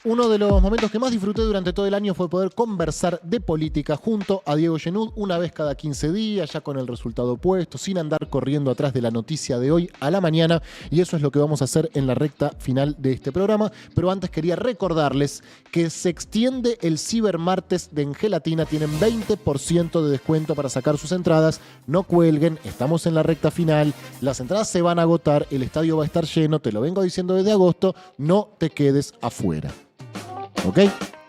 Uno de los momentos que más disfruté durante todo el año fue poder conversar de política junto a Diego Genud una vez cada 15 días, ya con el resultado puesto, sin andar corriendo atrás de la noticia de hoy a la mañana. Y eso es lo que vamos a hacer en la recta final de este programa. Pero antes quería recordarles que se extiende el Cibermartes de Engelatina. Tienen 20% de descuento para sacar sus entradas. No cuelguen, estamos en la recta final. Las entradas se van a agotar, el estadio va a estar lleno, te lo vengo diciendo desde agosto. No te quedes afuera. ¿Ok?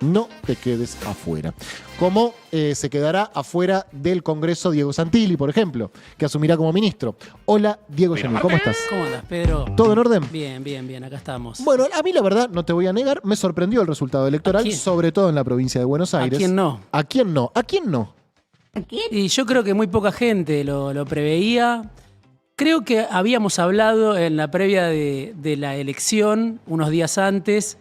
No te quedes afuera. Como se quedará afuera del Congreso Diego Santilli, por ejemplo, que asumirá como ministro. Hola, Diego Genud, ¿cómo estás? ¿Cómo andas, Pedro? ¿Todo en orden? Bien, bien, bien, acá estamos. Bueno, a mí la verdad, no te voy a negar, me sorprendió el resultado electoral, sobre todo en la provincia de Buenos Aires. ¿A quién no? ¿A quién no? ¿A quién no? Y yo creo que muy poca gente lo preveía. Creo que habíamos hablado en la previa de la elección, unos días antes,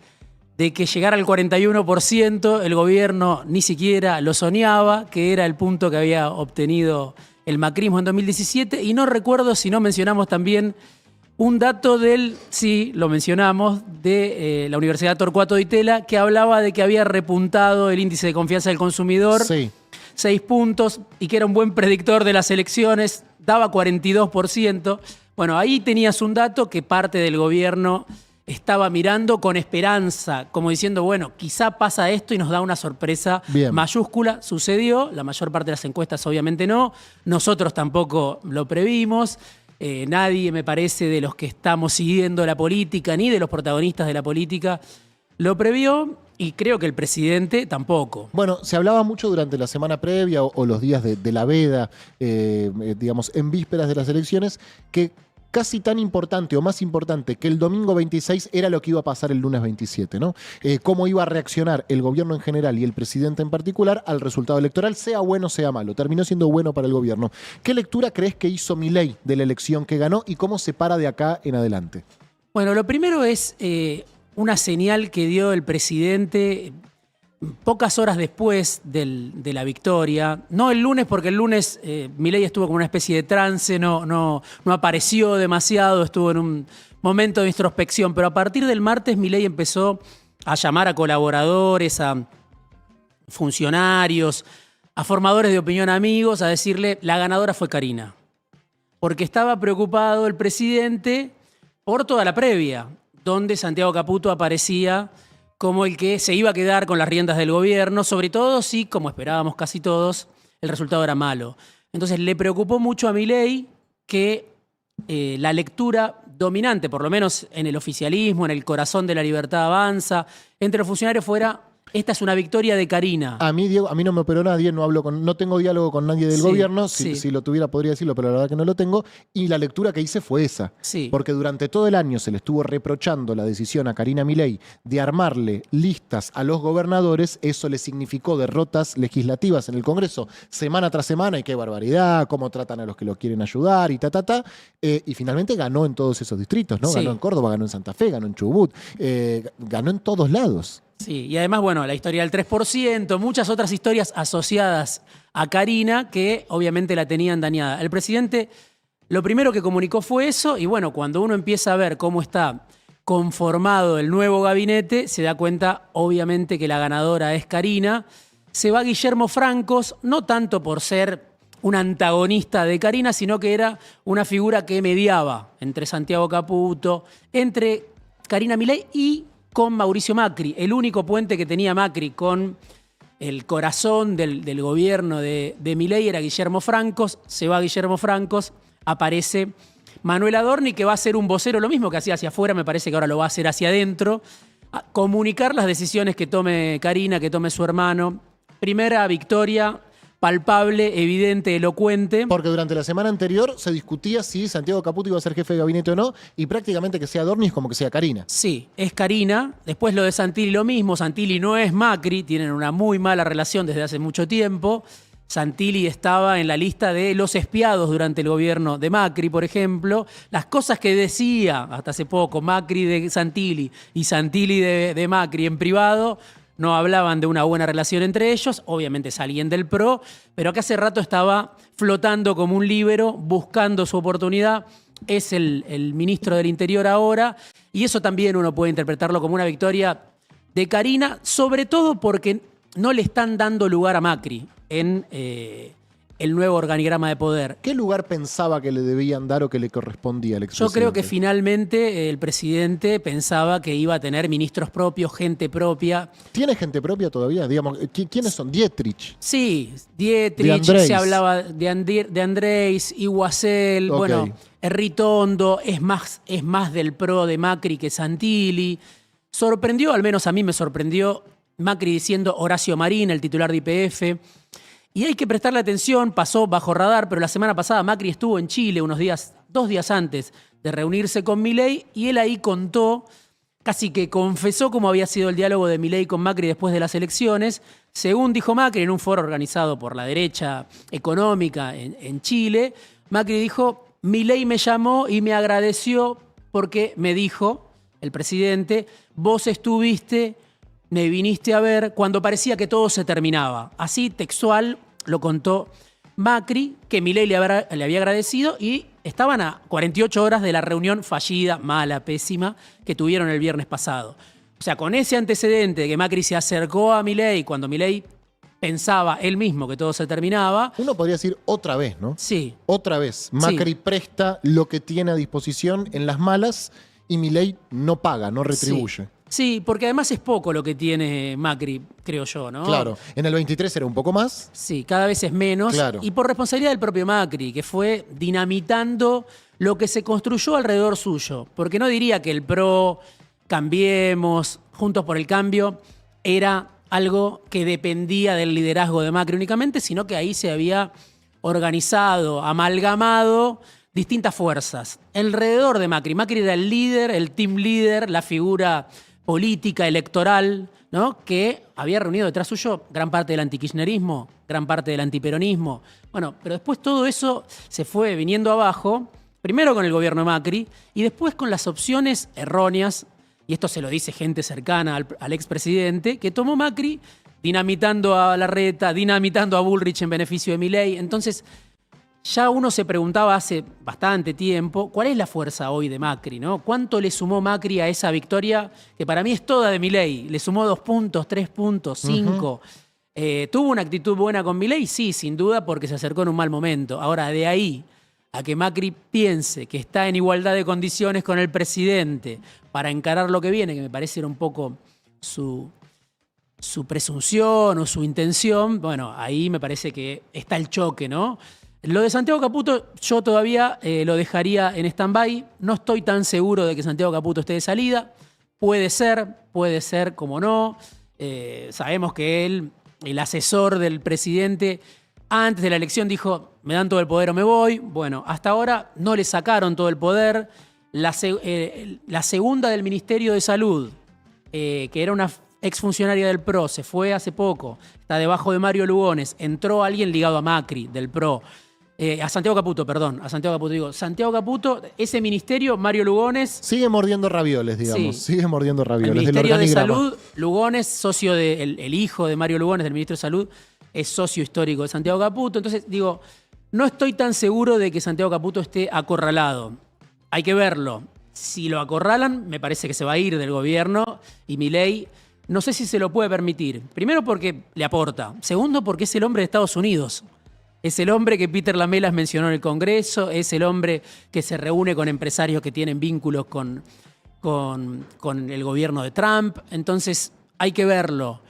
de que llegara al 41%, el gobierno ni siquiera lo soñaba, que era el punto que había obtenido el macrismo en 2017, y no recuerdo si no mencionamos también un dato sí, lo mencionamos, de la Universidad Torcuato Di Tella, que hablaba de que había repuntado el índice de confianza del consumidor, Sí. 6 puntos, y que era un buen predictor de las elecciones, daba 42%. Bueno, ahí tenías un dato que parte del gobierno estaba mirando con esperanza, como diciendo, bueno, quizá pasa esto y nos da una sorpresa mayúscula. Sucedió, la mayor parte de las encuestas obviamente no, nosotros tampoco lo previmos, nadie, me parece, de los que estamos siguiendo la política, ni de los protagonistas de la política, lo previó, y creo que el presidente tampoco. Bueno, se hablaba mucho durante la semana previa o los días de la veda, digamos, en vísperas de las elecciones, que casi tan importante o más importante que el domingo 26 era lo que iba a pasar el lunes 27, ¿no? Cómo iba a reaccionar el gobierno en general y el presidente en particular al resultado electoral, sea bueno o sea malo. Terminó siendo bueno para el gobierno. ¿Qué lectura crees que hizo Milei de la elección que ganó y cómo se para de acá en adelante? Bueno, lo primero es una señal que dio el presidente pocas horas después de la victoria. No el lunes, porque el lunes Milei estuvo como una especie de trance, no apareció demasiado, estuvo en un momento de introspección, pero a partir del martes Milei empezó a llamar a colaboradores, a funcionarios, a formadores de opinión amigos, a decirle, la ganadora fue Karina. Porque estaba preocupado el presidente por toda la previa, donde Santiago Caputo aparecía como el que se iba a quedar con las riendas del gobierno, sobre todo si, como esperábamos casi todos, el resultado era malo. Entonces le preocupó mucho a Milei que la lectura dominante, por lo menos en el oficialismo, en el corazón de La Libertad Avanza, entre los funcionarios fuera, esta es una victoria de Karina. A mí, Diego, a mí no me operó nadie, no tengo diálogo con nadie del gobierno. Si lo tuviera podría decirlo, pero la verdad que no lo tengo. Y la lectura que hice fue esa. Sí. Porque durante todo el año se le estuvo reprochando la decisión a Karina Milei de armarle listas a los gobernadores. Eso le significó derrotas legislativas en el Congreso semana tras semana. Y qué barbaridad, cómo tratan a los que lo quieren ayudar y y finalmente ganó en todos esos distritos, ¿no? Sí. Ganó en Córdoba, ganó en Santa Fe, ganó en Chubut. Ganó en todos lados. Sí, y además, bueno, la historia del 3%, muchas otras historias asociadas a Karina que obviamente la tenían dañada. El presidente lo primero que comunicó fue eso, y bueno, cuando uno empieza a ver cómo está conformado el nuevo gabinete, se da cuenta obviamente que la ganadora es Karina. Se va Guillermo Francos, no tanto por ser un antagonista de Karina, sino que era una figura que mediaba entre Santiago Caputo, entre Karina Milei y con Mauricio Macri, el único puente que tenía Macri con el corazón del gobierno de Milei era Guillermo Francos. Se va Guillermo Francos, aparece Manuel Adorni, que va a ser un vocero, lo mismo que hacía hacia afuera, me parece que ahora lo va a hacer hacia adentro, a comunicar las decisiones que tome Karina, que tome su hermano. Primera victoria palpable, evidente, elocuente. Porque durante la semana anterior se discutía si Santiago Caputo iba a ser jefe de gabinete o no, y prácticamente que sea Adorni es como que sea Karina. Sí, es Karina. Después lo de Santilli lo mismo. Santilli no es Macri, tienen una muy mala relación desde hace mucho tiempo. Santilli estaba en la lista de los espiados durante el gobierno de Macri, por ejemplo. Las cosas que decía hasta hace poco Macri de Santilli y Santilli de Macri en privado no hablaban de una buena relación entre ellos, obviamente salían del PRO, pero que hace rato estaba flotando como un líbero, buscando su oportunidad. Es el ministro del Interior ahora, y eso también uno puede interpretarlo como una victoria de Carina, sobre todo porque no le están dando lugar a Macri en el nuevo organigrama de poder. ¿Qué lugar pensaba que le debían dar o que le correspondía al Yo expresidente? creo que finalmente el presidente pensaba que iba a tener ministros propios, gente propia. ¿Tiene gente propia todavía? Digamos, ¿quiénes son? Dietrich. Sí, De Dietrich, Andrés. se hablaba de Andrés, Iguacel, Ok. bueno, Ritondo, es más del pro de Macri que Santilli. Sorprendió, al menos a mí me sorprendió, Macri diciendo Horacio Marín, el titular de YPF. Y hay que prestarle atención, pasó bajo radar, pero la semana pasada Macri estuvo en Chile 2 días antes de reunirse con Milei, y él ahí contó, casi que confesó cómo había sido el diálogo de Milei con Macri después de las elecciones. Según dijo Macri en un foro organizado por la derecha económica en Chile, Macri dijo: Milei me llamó y me agradeció porque me dijo, el presidente, vos estuviste, me viniste a ver cuando parecía que todo se terminaba. Así textual lo contó Macri, que Milei le había agradecido, y estaban a 48 horas de la reunión fallida, mala, pésima, que tuvieron el viernes pasado. O sea, con ese antecedente de que Macri se acercó a Milei cuando Milei pensaba él mismo que todo se terminaba. Uno podría decir otra vez, ¿no? Sí. Otra vez. Macri presta lo que tiene a disposición en las malas y Milei no paga, no retribuye. Sí, porque además es poco lo que tiene Macri, creo yo, ¿no? Claro. En el 23 era un poco más. Sí, cada vez es menos. Claro. Y por responsabilidad del propio Macri, que fue dinamitando lo que se construyó alrededor suyo. Porque no diría que el PRO, Cambiemos, Juntos por el Cambio, era algo que dependía del liderazgo de Macri únicamente, sino que ahí se había organizado, amalgamado distintas fuerzas alrededor de Macri. Macri era el líder, el team leader, la figura política, electoral, ¿no? Que había reunido detrás suyo gran parte del antikirchnerismo, gran parte del antiperonismo. Bueno, pero después todo eso se fue viniendo abajo, primero con el gobierno de Macri y después con las opciones erróneas, y esto se lo dice gente cercana al expresidente, que tomó Macri dinamitando a Larreta, dinamitando a Bullrich en beneficio de Milei. Entonces, ya uno se preguntaba hace bastante tiempo, ¿cuál es la fuerza hoy de Macri, ¿no? ¿Cuánto le sumó Macri a esa victoria que para mí es toda de Milei? ¿Le sumó 2 puntos, 3 puntos, 5? ¿Tuvo una actitud buena con Milei? Sí, sin duda, porque se acercó en un mal momento. Ahora, de ahí a que Macri piense que está en igualdad de condiciones con el presidente para encarar lo que viene, que me parece era un poco su presunción o su intención, bueno, ahí me parece que está el choque, ¿no? Lo de Santiago Caputo yo todavía lo dejaría en stand-by. No estoy tan seguro de que Santiago Caputo esté de salida. Puede ser, como no. Sabemos que él, el asesor del presidente, antes de la elección dijo, me dan todo el poder o me voy. Bueno, hasta ahora no le sacaron todo el poder. La segunda del Ministerio de Salud, que era una exfuncionaria del PRO, se fue hace poco, está debajo de Mario Lugones, entró alguien ligado a Macri, del PRO. A Santiago Caputo, Santiago Caputo, ese ministerio, Mario Lugones. Sigue mordiendo ravioles, digamos. Sí. Sigue mordiendo El ravioles. Ministerio del de organigrama. Salud, Lugones, socio el hijo de Mario Lugones, del ministro de Salud, es socio histórico de Santiago Caputo. Entonces, digo, no estoy tan seguro de que Santiago Caputo esté acorralado. Hay que verlo. Si lo acorralan, me parece que se va a ir del gobierno y Milei no sé si se lo puede permitir. Primero porque le aporta. Segundo porque es el hombre de Estados Unidos. Es el hombre que Peter Lamelas mencionó en el Congreso, es el hombre que se reúne con empresarios que tienen vínculos con el gobierno de Trump. Entonces, hay que verlo.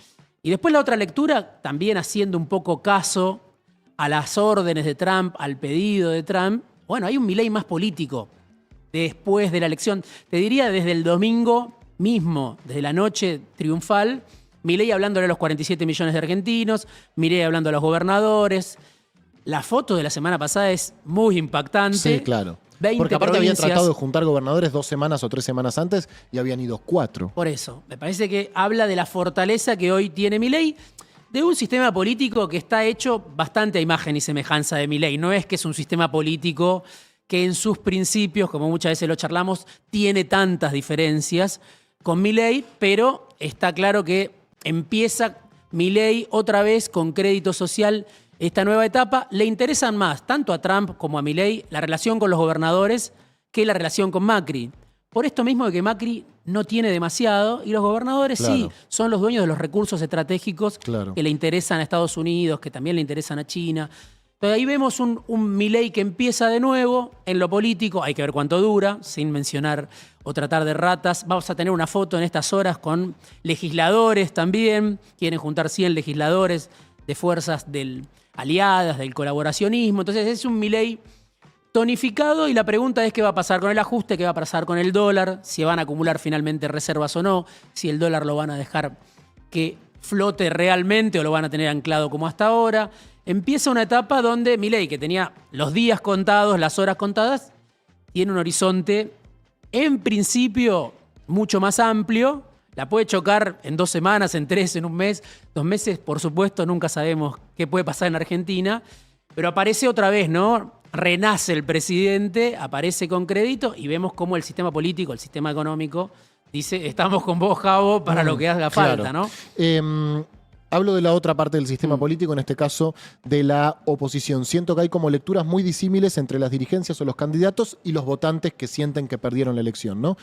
Y después la otra lectura, también haciendo un poco caso a las órdenes de Trump, al pedido de Trump. Bueno, hay un Milei más político después de la elección. Te diría desde el domingo mismo, desde la noche triunfal, Milei hablándole a los 47 millones de argentinos, Milei hablando a los gobernadores. La foto de la semana pasada es muy impactante. Sí, claro. 20 Porque aparte habían provincias. tratado de juntar gobernadores 2 semanas o 3 semanas antes y habían ido 4. Por eso, me parece que habla de la fortaleza que hoy tiene Milei, de un sistema político que está hecho bastante a imagen y semejanza de Milei. No es que es un sistema político que en sus principios, como muchas veces lo charlamos, tiene tantas diferencias con Milei, pero está claro que empieza Milei otra vez con crédito social. Esta nueva etapa le interesan más, tanto a Trump como a Milei, la relación con los gobernadores que la relación con Macri. Por esto mismo de que Macri no tiene demasiado y los gobernadores Claro. sí, son los dueños de los recursos estratégicos Claro. que le interesan a Estados Unidos, que también le interesan a China. Entonces ahí vemos un Milei que empieza de nuevo en lo político, hay que ver cuánto dura, sin mencionar o tratar de ratas. Vamos a tener una foto en estas horas con legisladores también, quieren juntar 100 legisladores de fuerzas aliadas, del colaboracionismo. Entonces es un Milei tonificado y la pregunta es qué va a pasar con el ajuste, qué va a pasar con el dólar, si van a acumular finalmente reservas o no, si el dólar lo van a dejar que flote realmente o lo van a tener anclado como hasta ahora. Empieza una etapa donde Milei, que tenía los días contados, las horas contadas, tiene un horizonte en principio mucho más amplio. La puede chocar en 2 semanas, en 3, en un mes, 2 meses, por supuesto, nunca sabemos qué puede pasar en Argentina, pero aparece otra vez, ¿no? Renace el presidente, aparece con crédito y vemos cómo el sistema político, el sistema económico, dice, estamos con vos, Javo, para lo que haga falta, Claro. ¿no? Hablo de la otra parte del sistema político, en este caso de la oposición. Siento que hay como lecturas muy disímiles entre las dirigencias o los candidatos y los votantes que sienten que perdieron la elección, ¿no?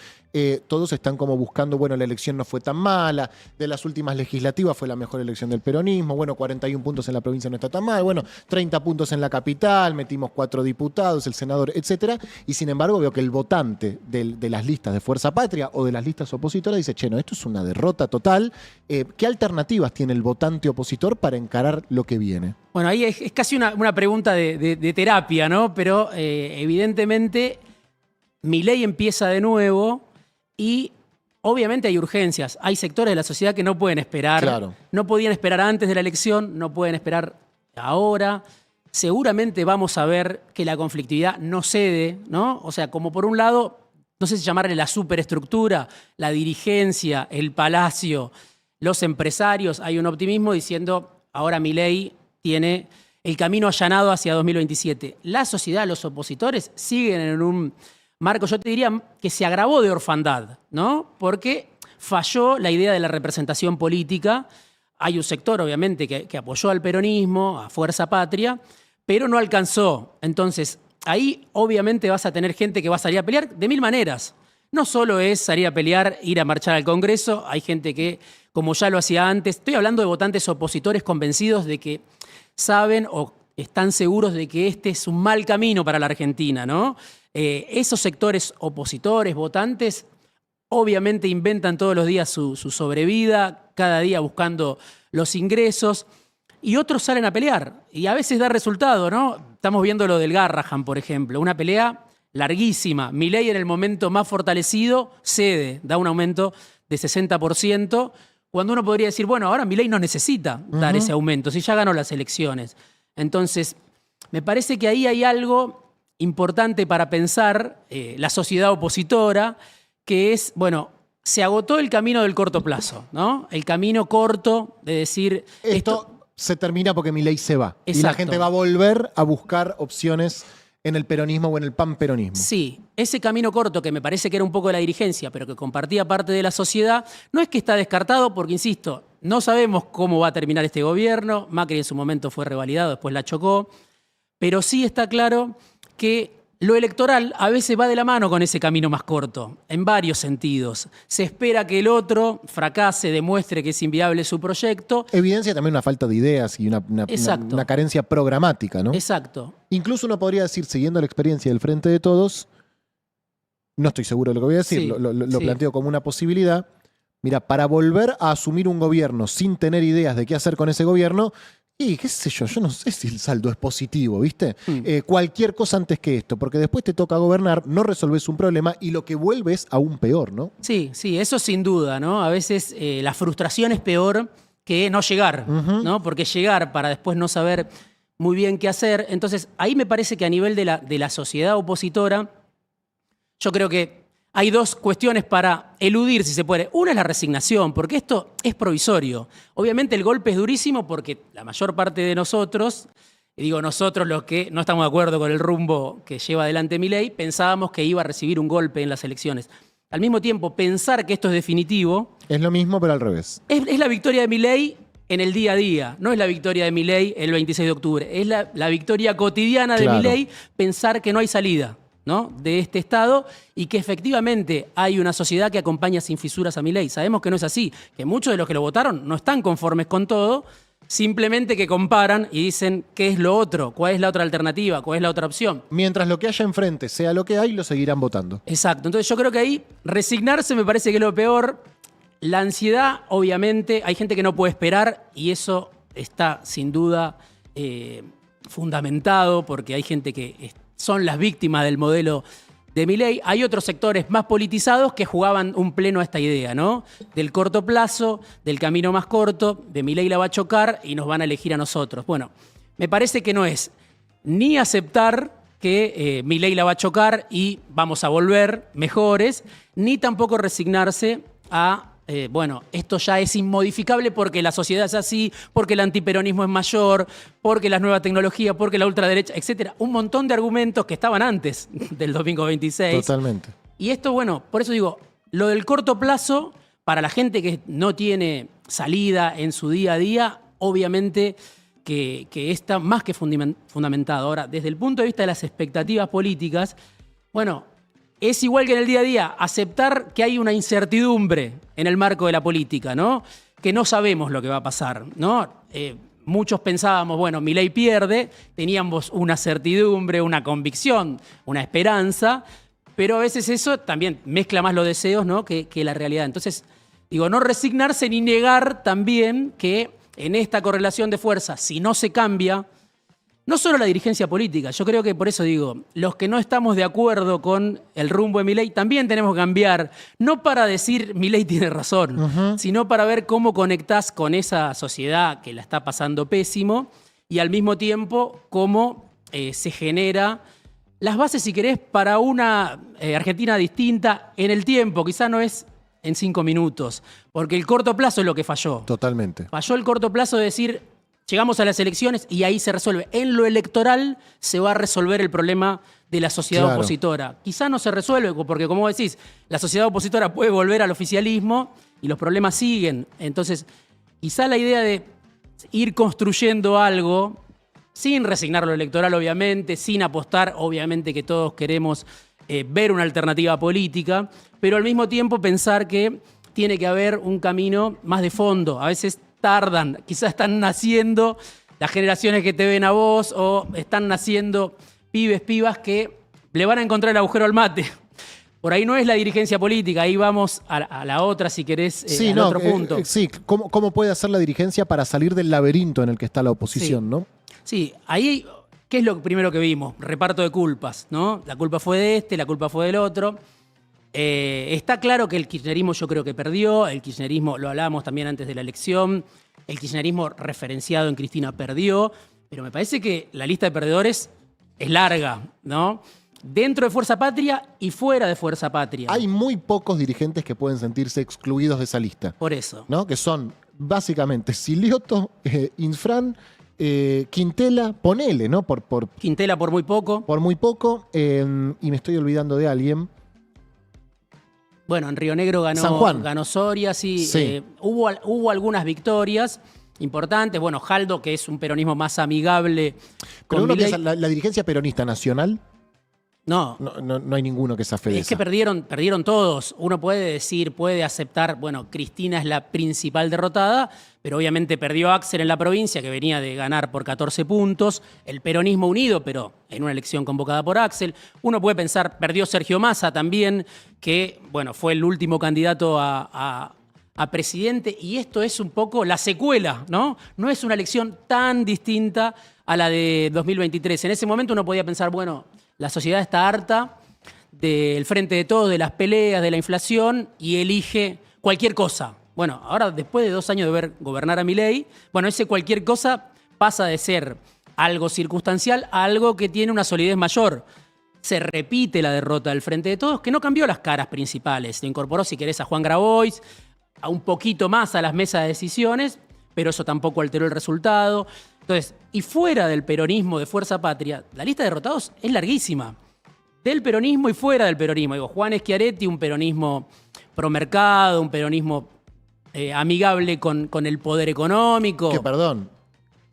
Todos están como buscando, bueno, la elección no fue tan mala, de las últimas legislativas fue la mejor elección del peronismo, bueno, 41 puntos en la provincia no está tan mal, bueno, 30 puntos en la capital, metimos 4 diputados, el senador, etcétera, y sin embargo veo que el votante de las listas de Fuerza Patria o de las listas opositoras dice, che, no, esto es una derrota total. ¿Qué alternativas tiene el votante opositor para encarar lo que viene? Bueno, ahí es casi una pregunta de terapia, ¿no? Pero evidentemente Milei empieza de nuevo y obviamente hay urgencias. Hay sectores de la sociedad que no pueden esperar. Claro. No podían esperar antes de la elección, no pueden esperar ahora. Seguramente vamos a ver que la conflictividad no cede, ¿no? O sea, como por un lado, no sé si llamarle la superestructura, la dirigencia, el palacio, los empresarios, hay un optimismo diciendo, ahora Milei tiene el camino allanado hacia 2027. La sociedad, los opositores, siguen en un marco, yo te diría, que se agravó de orfandad, ¿no? Porque falló la idea de la representación política. Hay un sector, obviamente, que apoyó al peronismo, a Fuerza Patria, pero no alcanzó. Entonces, ahí obviamente vas a tener gente que va a salir a pelear de 1000 maneras. No solo es salir a pelear, ir a marchar al Congreso, hay gente que, como ya lo hacía antes, estoy hablando de votantes opositores convencidos de que saben o están seguros de que este es un mal camino para la Argentina, ¿no? Esos sectores opositores, votantes, obviamente inventan todos los días su sobrevida, cada día buscando los ingresos, y otros salen a pelear, y a veces da resultado, ¿no? Estamos viendo lo del Garrahan, por ejemplo, una pelea larguísima. Milei en el momento más fortalecido cede, da un aumento de 60%, cuando uno podría decir, bueno, ahora Milei no necesita dar ese aumento, si ya ganó las elecciones. Entonces, me parece que ahí hay algo importante para pensar, la sociedad opositora, que es, bueno, se agotó el camino del corto plazo, ¿no? El camino corto de decir... Esto se termina porque Milei se va. Y la Exacto. gente va a volver a buscar opciones en el peronismo o en el panperonismo. Sí, ese camino corto que me parece que era un poco de la dirigencia, pero que compartía parte de la sociedad, no es que está descartado porque, insisto, no sabemos cómo va a terminar este gobierno. Macri en su momento fue revalidado, después la chocó, pero sí está claro que lo electoral a veces va de la mano con ese camino más corto, en varios sentidos. Se espera que el otro fracase, demuestre que es inviable su proyecto. Evidencia también una falta de ideas y una carencia programática, ¿no? Exacto. Incluso uno podría decir, siguiendo la experiencia del Frente de Todos, no estoy seguro de lo que voy a decir, Sí, lo sí. planteo como una posibilidad. Mira, para volver a asumir un gobierno sin tener ideas de qué hacer con ese gobierno, y qué sé yo no sé si el saldo es positivo, ¿viste? Cualquier cosa antes que esto, porque después te toca gobernar, no resolves un problema y lo que vuelve es aún peor, ¿no? Sí, sí, eso sin duda, ¿no? A veces la frustración es peor que no llegar, ¿no? Porque llegar para después no saber muy bien qué hacer. Entonces, ahí me parece que a nivel de la sociedad opositora, yo creo que hay dos cuestiones para eludir, si se puede. Una es la resignación, porque esto es provisorio. Obviamente el golpe es durísimo porque la mayor parte de nosotros, y digo nosotros los que no estamos de acuerdo con el rumbo que lleva adelante Milei, pensábamos que iba a recibir un golpe en las elecciones. Al mismo tiempo, pensar que esto es definitivo Es lo mismo, pero al revés. es la victoria de Milei en el día a día. No es la victoria de Milei el 26 de octubre. Es la victoria cotidiana de Claro. Milei pensar que no hay salida, ¿no?, de este Estado y que efectivamente hay una sociedad que acompaña sin fisuras a Milei. Sabemos que no es así, que muchos de los que lo votaron no están conformes con todo, simplemente que comparan y dicen qué es lo otro, cuál es la otra alternativa, cuál es la otra opción. Mientras lo que haya enfrente sea lo que hay, lo seguirán votando. Exacto, entonces yo creo que ahí resignarse me parece que es lo peor. La ansiedad, obviamente, hay gente que no puede esperar y eso está sin duda fundamentado porque hay gente que son las víctimas del modelo de Milei. Hay otros sectores más politizados que jugaban un pleno a esta idea, ¿no? Del corto plazo, del camino más corto, de Milei la va a chocar y nos van a elegir a nosotros. Bueno, me parece que no es ni aceptar que Milei la va a chocar y vamos a volver mejores, ni tampoco resignarse a bueno, esto ya es inmodificable porque la sociedad es así, porque el antiperonismo es mayor, porque las nuevas tecnologías, porque la ultraderecha, etcétera. Un montón de argumentos que estaban antes del domingo 26. Totalmente. Y esto, bueno, por eso digo, lo del corto plazo, para la gente que no tiene salida en su día a día, obviamente que está más que fundamentado. Ahora, desde el punto de vista de las expectativas políticas, bueno, es igual que en el día a día, aceptar que hay una incertidumbre en el marco de la política, ¿no? Que no sabemos lo que va a pasar, ¿no? Muchos pensábamos, bueno, Milei pierde, teníamos una certidumbre, una convicción, una esperanza, pero a veces eso también mezcla más los deseos, ¿no?, que la realidad. Entonces, digo, no resignarse ni negar también que en esta correlación de fuerzas, si no se cambia, no solo la dirigencia política, yo creo que por eso digo, los que no estamos de acuerdo con el rumbo de Milei también tenemos que cambiar, no para decir Milei tiene razón, sino para ver cómo conectás con esa sociedad que la está pasando pésimo y al mismo tiempo cómo se genera las bases, si querés, para una Argentina distinta en el tiempo, quizá no es en 5 minutos, porque el corto plazo es lo que falló. Totalmente. Falló el corto plazo de decir, llegamos a las elecciones y ahí se resuelve. En lo electoral se va a resolver el problema de la sociedad opositora. Quizá no se resuelve, porque como decís, la sociedad opositora puede volver al oficialismo y los problemas siguen. Entonces, quizá la idea de ir construyendo algo, sin resignar lo electoral, obviamente, sin apostar, obviamente que todos queremos ver una alternativa política, pero al mismo tiempo pensar que tiene que haber un camino más de fondo. A veces tardan, quizás están naciendo las generaciones que te ven a vos o están naciendo pibas que le van a encontrar el agujero al mate. Por ahí no es la dirigencia política, ahí vamos a la otra, si querés, al otro punto. Sí, ¿cómo puede hacer la dirigencia para salir del laberinto en el que está la oposición, ¿no? Sí, ahí, ¿qué es lo primero que vimos? Reparto de culpas, ¿no? La culpa fue de este, la culpa fue del otro. Está claro que el kirchnerismo yo creo que perdió, el kirchnerismo, lo hablábamos también antes de la elección, el kirchnerismo referenciado en Cristina perdió, pero me parece que la lista de perdedores es larga, ¿no? Dentro de Fuerza Patria y fuera de Fuerza Patria. Hay muy pocos dirigentes que pueden sentirse excluidos de esa lista. Por eso. ¿No? Que son básicamente Silioto, Infran, Quintela, ponele, ¿no? Quintela por muy poco. Por muy poco, y me estoy olvidando de alguien. Bueno, en Río Negro San Juan. ganó Soria, sí. Hubo algunas victorias importantes. Bueno, Jaldo, que es un peronismo más amigable. Pero uno piensa, la dirigencia peronista nacional, no hay ninguno que se afede. Es que perdieron todos. Uno puede decir, puede aceptar, bueno, Cristina es la principal derrotada, pero obviamente perdió Axel en la provincia, que venía de ganar por 14 puntos. El peronismo unido, pero en una elección convocada por Axel. Uno puede pensar, perdió Sergio Massa también, que, bueno, fue el último candidato a presidente. Y esto es un poco la secuela, ¿no? No es una elección tan distinta a la de 2023. En ese momento uno podía pensar, bueno, la sociedad está harta del frente de todos, de las peleas, de la inflación, y elige cualquier cosa. Bueno, ahora después de 2 años de ver gobernar a Milei, bueno, ese cualquier cosa pasa de ser algo circunstancial a algo que tiene una solidez mayor. Se repite la derrota del frente de todos, que no cambió las caras principales. Le incorporó, si querés, a Juan Grabois, a un poquito más a las mesas de decisiones, pero eso tampoco alteró el resultado. Entonces, y fuera del peronismo de Fuerza Patria, la lista de derrotados es larguísima. Del peronismo y fuera del peronismo. Digo, Juan Schiaretti, un peronismo promercado, un peronismo amigable con el poder económico. Que, perdón,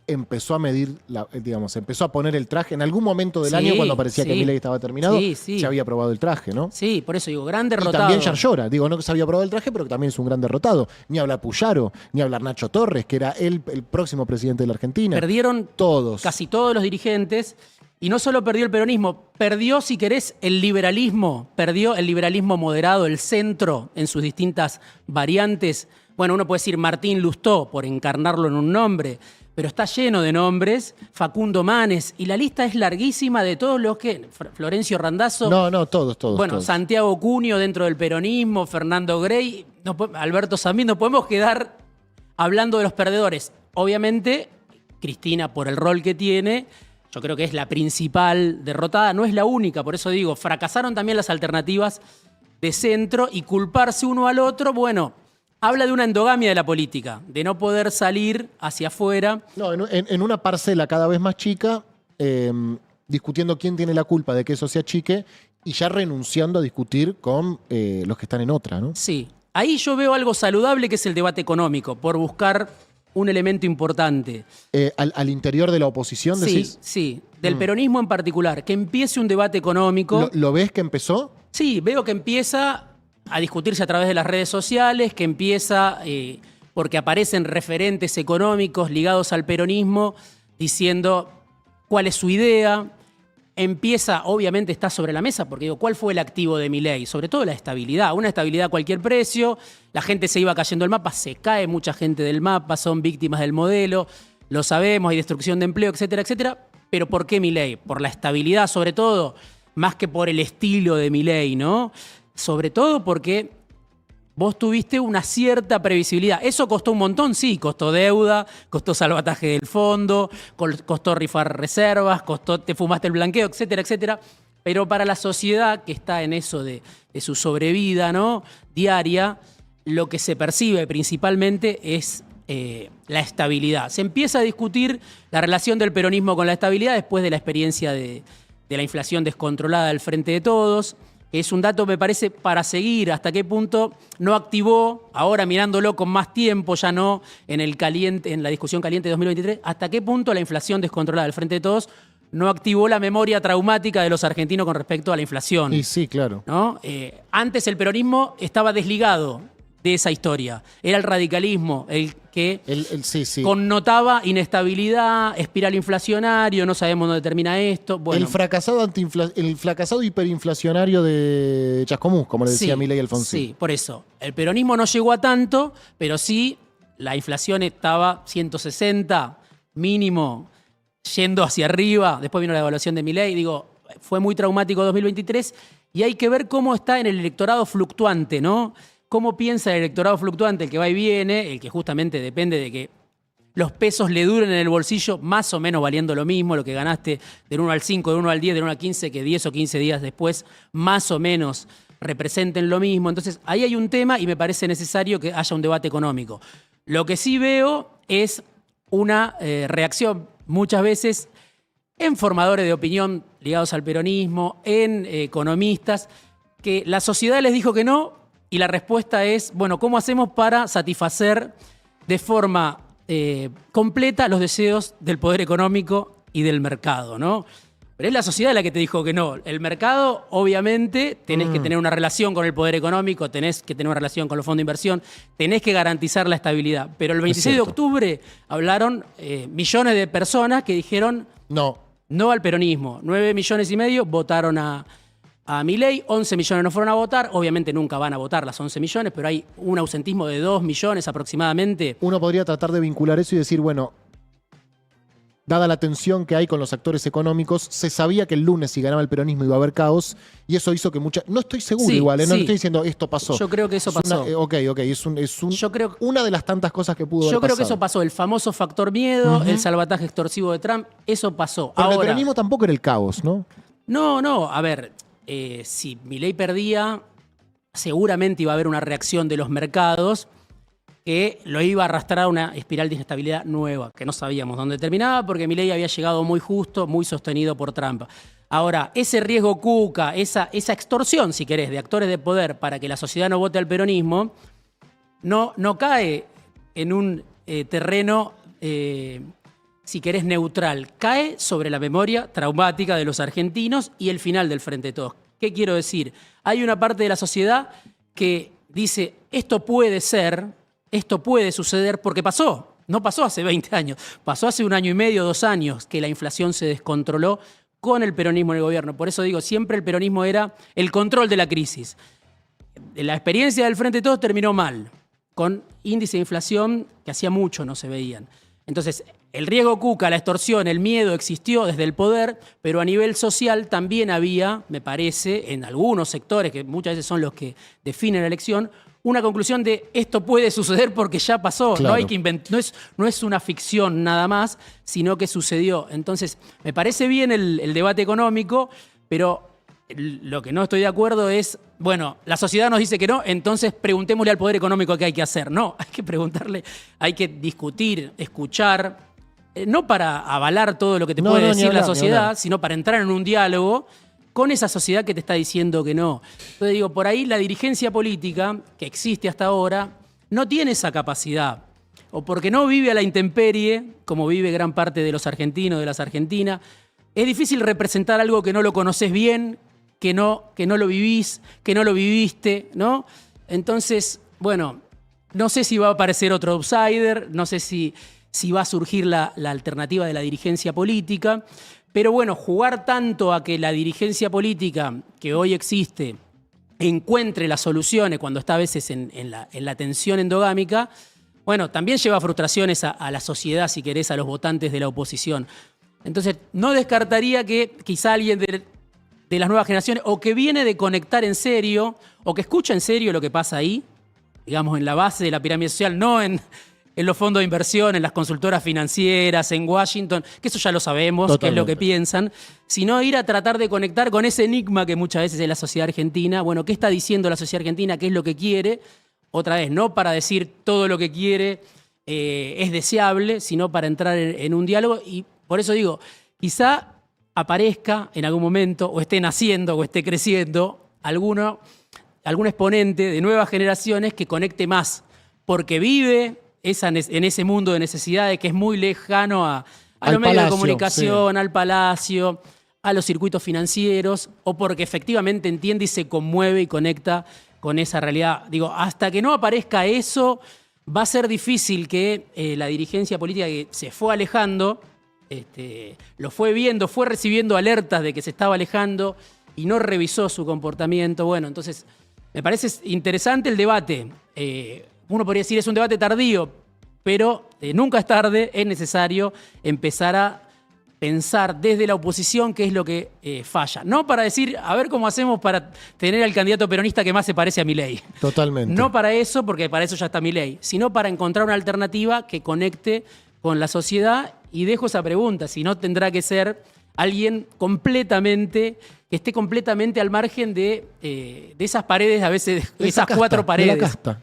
empezó a medir, digamos, empezó a poner el traje en algún momento del Sí, año cuando parecía que sí. Milei estaba terminado, Sí, sí. se había probado el traje, ¿no? Sí, por eso digo, gran Y derrotado. también Yar Llora, digo, no que se había probado el traje, pero que también es un gran derrotado. Ni hablar Puyaro, ni hablar Nacho Torres, que era el próximo presidente de la Argentina. Perdieron Todos. casi todos los dirigentes. Y no solo perdió el peronismo, perdió, si querés, el liberalismo. Perdió el liberalismo moderado, el centro, en sus distintas variantes. Bueno, uno puede decir Martín Lustó, por encarnarlo en un nombre, pero está lleno de nombres. Facundo Manes, y la lista es larguísima de todos los que... Florencio Randazzo. No, todos. Bueno, todos. Santiago Cunio dentro del peronismo, Fernando Grey, Alberto Samín, nos podemos quedar hablando de los perdedores. Obviamente, Cristina, por el rol que tiene, yo creo que es la principal derrotada, no es la única, por eso digo, fracasaron también las alternativas de centro y culparse uno al otro, bueno, habla de una endogamia de la política, de no poder salir hacia afuera. No, en una parcela cada vez más chica, discutiendo quién tiene la culpa de que eso se achique y ya renunciando a discutir con los que están en otra, ¿no? Sí, ahí yo veo algo saludable que es el debate económico, por buscar un elemento importante. Al interior de la oposición, decís. Sí, del peronismo en particular, que empiece un debate económico. ¿Lo ves que empezó? Sí, veo que empieza a discutirse a través de las redes sociales, que empieza porque aparecen referentes económicos ligados al peronismo diciendo cuál es su idea. Empieza, obviamente está sobre la mesa, porque digo, ¿cuál fue el activo de Milei? Sobre todo la estabilidad, una estabilidad a cualquier precio, la gente se iba cayendo del mapa, se cae mucha gente del mapa, son víctimas del modelo, lo sabemos, hay destrucción de empleo, etcétera, etcétera. Pero ¿por qué Milei? Por la estabilidad, sobre todo, más que por el estilo de Milei, ¿no? Sobre todo porque vos tuviste una cierta previsibilidad. ¿Eso costó un montón? Sí, costó deuda, costó salvataje del fondo, costó rifar reservas, te fumaste el blanqueo, etcétera, etcétera. Pero para la sociedad que está en eso de su sobrevida, ¿no?, diaria, lo que se percibe principalmente es la estabilidad. Se empieza a discutir la relación del peronismo con la estabilidad después de la experiencia de la inflación descontrolada del Frente de Todos. Es un dato, me parece, para seguir hasta qué punto no activó, ahora mirándolo con más tiempo, ya no en la discusión caliente de 2023, hasta qué punto la inflación descontrolada del Frente de Todos no activó la memoria traumática de los argentinos con respecto a la inflación. Y sí, claro. ¿No? Antes el peronismo estaba desligado de esa historia. Era el radicalismo el que Sí. connotaba inestabilidad, espiral inflacionario, no sabemos dónde termina esto. Bueno, El fracasado hiperinflacionario de Chascomús, como le decía Milei Alfonsín. Sí, por eso. El peronismo no llegó a tanto, pero sí la inflación estaba 160 mínimo, yendo hacia arriba. Después vino la devaluación de Milei. Digo, fue muy traumático 2023 y hay que ver cómo está en el electorado fluctuante, ¿no? ¿Cómo piensa el electorado fluctuante, el que va y viene, el que justamente depende de que los pesos le duren en el bolsillo, más o menos valiendo lo mismo, lo que ganaste del 1 al 5, del 1 al 10, del 1 al 15, que 10 o 15 días después más o menos representen lo mismo? Entonces, ahí hay un tema y me parece necesario que haya un debate económico. Lo que sí veo es una reacción muchas veces en formadores de opinión ligados al peronismo, en economistas, que la sociedad les dijo que no. Y la respuesta es, bueno, ¿cómo hacemos para satisfacer de forma completa los deseos del poder económico y del mercado, ¿no? Pero es la sociedad la que te dijo que no. El mercado, obviamente, tenés que tener una relación con el poder económico, tenés que tener una relación con los fondos de inversión, tenés que garantizar la estabilidad. Pero el 26 de octubre hablaron millones de personas que dijeron no al peronismo. 9,5 millones votaron a Milei, 11 millones no fueron a votar. Obviamente nunca van a votar las 11 millones, pero hay un ausentismo de 2 millones aproximadamente. Uno podría tratar de vincular eso y decir, bueno, dada la tensión que hay con los actores económicos, se sabía que el lunes si ganaba el peronismo iba a haber caos y eso hizo que No estoy seguro igual, no estoy diciendo esto pasó. Yo creo que eso pasó. Una de las tantas cosas que pudo haber pasado. Yo creo que eso pasó. El famoso factor miedo, el salvataje extorsivo de Trump, eso pasó. Pero ahora, el peronismo tampoco era el caos, ¿no? No, a ver, si Milei perdía, seguramente iba a haber una reacción de los mercados que lo iba a arrastrar a una espiral de inestabilidad nueva, que no sabíamos dónde terminaba, porque Milei había llegado muy justo, muy sostenido por Trump. Ahora, ese riesgo cuca, esa extorsión, si querés, de actores de poder para que la sociedad no vote al peronismo, no cae en un terreno si querés, neutral. Cae sobre la memoria traumática de los argentinos y el final del Frente de Todos. ¿Qué quiero decir? Hay una parte de la sociedad que dice, esto puede ser, esto puede suceder porque pasó. No pasó hace 20 años, pasó hace 1 año y medio, 2 años, que la inflación se descontroló con el peronismo en el gobierno. Por eso digo, siempre el peronismo era el control de la crisis. La experiencia del Frente de Todos terminó mal, con índice de inflación que hacía mucho no se veían. Entonces, el riesgo Cuca, la extorsión, el miedo existió desde el poder, pero a nivel social también había, me parece, en algunos sectores, que muchas veces son los que definen la elección, una conclusión de esto puede suceder porque ya pasó. Claro. No hay que inventar, no es una ficción nada más, sino que sucedió. Entonces, me parece bien el debate económico, pero lo que no estoy de acuerdo es, bueno, la sociedad nos dice que no, entonces preguntémosle al poder económico qué hay que hacer. No, hay que preguntarle, hay que discutir, escuchar, no para avalar todo lo que te puede decir la sociedad, sino para entrar en un diálogo con esa sociedad que te está diciendo que no. Entonces digo, por ahí la dirigencia política que existe hasta ahora no tiene esa capacidad, o porque no vive a la intemperie, como vive gran parte de los argentinos, de las argentinas. Es difícil representar algo que no lo conoces bien, que no lo vivís, que no lo viviste, ¿no? Entonces, bueno, no sé si va a aparecer otro outsider, no sé si va a surgir la alternativa de la dirigencia política, pero bueno, jugar tanto a que la dirigencia política que hoy existe encuentre las soluciones cuando está a veces en la tensión endogámica, bueno, también lleva frustraciones a la sociedad, si querés, a los votantes de la oposición. Entonces, no descartaría que quizá alguien de las nuevas generaciones, o que viene de conectar en serio, o que escucha en serio lo que pasa ahí, digamos, en la base de la pirámide social, no en los fondos de inversión, en las consultoras financieras, en Washington, que eso ya lo sabemos, Totalmente. Que es lo que piensan, sino ir a tratar de conectar con ese enigma que muchas veces es la sociedad argentina. Bueno, ¿qué está diciendo la sociedad argentina? ¿Qué es lo que quiere? Otra vez, no para decir todo lo que quiere es deseable, sino para entrar en un diálogo. Y por eso digo, quizá aparezca en algún momento, o esté naciendo, o esté creciendo, algún exponente de nuevas generaciones que conecte más, porque vive en ese mundo de necesidades que es muy lejano a los medios de comunicación, sí. Al palacio, a los circuitos financieros, o porque efectivamente entiende y se conmueve y conecta con esa realidad. Digo, hasta que no aparezca eso, va a ser difícil que la dirigencia política que se fue alejando, lo fue viendo, fue recibiendo alertas de que se estaba alejando y no revisó su comportamiento. Bueno, entonces me parece interesante el debate. Uno podría decir es un debate tardío, pero nunca es tarde, es necesario empezar a pensar desde la oposición qué es lo que falla. No para decir, a ver cómo hacemos para tener al candidato peronista que más se parece a Milei. Totalmente. No para eso, porque para eso ya está Milei, sino para encontrar una alternativa que conecte con la sociedad. Y dejo esa pregunta, si no tendrá que ser alguien que esté completamente al margen de esas paredes, a veces, de esas casta, 4 paredes. De la casta.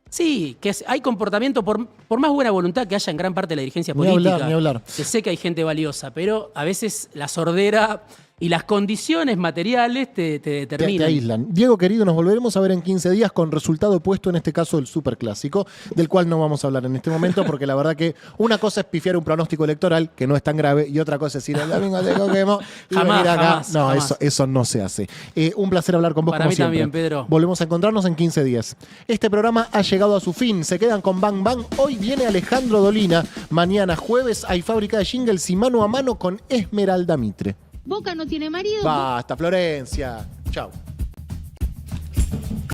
Sí, que hay comportamiento, por más buena voluntad que haya en gran parte de la dirigencia política, ni hablar. Que sé que hay gente valiosa, pero a veces la sordera y las condiciones materiales te determinan. Te aíslan. Diego, querido, nos volveremos a ver en 15 días con resultado opuesto, en este caso el superclásico, del cual no vamos a hablar en este momento, porque la verdad que una cosa es pifiar un pronóstico electoral, que no es tan grave, y otra cosa es ir el domingo de Coquemo y venir acá. Jamás. Eso no se hace. Un placer hablar con vos, Para como mí siempre. También, Pedro. Volvemos a encontrarnos en 15 días. Este programa ha llegado a su fin. Se quedan con Bang Bang. Hoy viene Alejandro Dolina. Mañana jueves hay fábrica de jingles y mano a mano con Esmeralda Mitre. Boca no tiene marido. Basta, Florencia. Chau.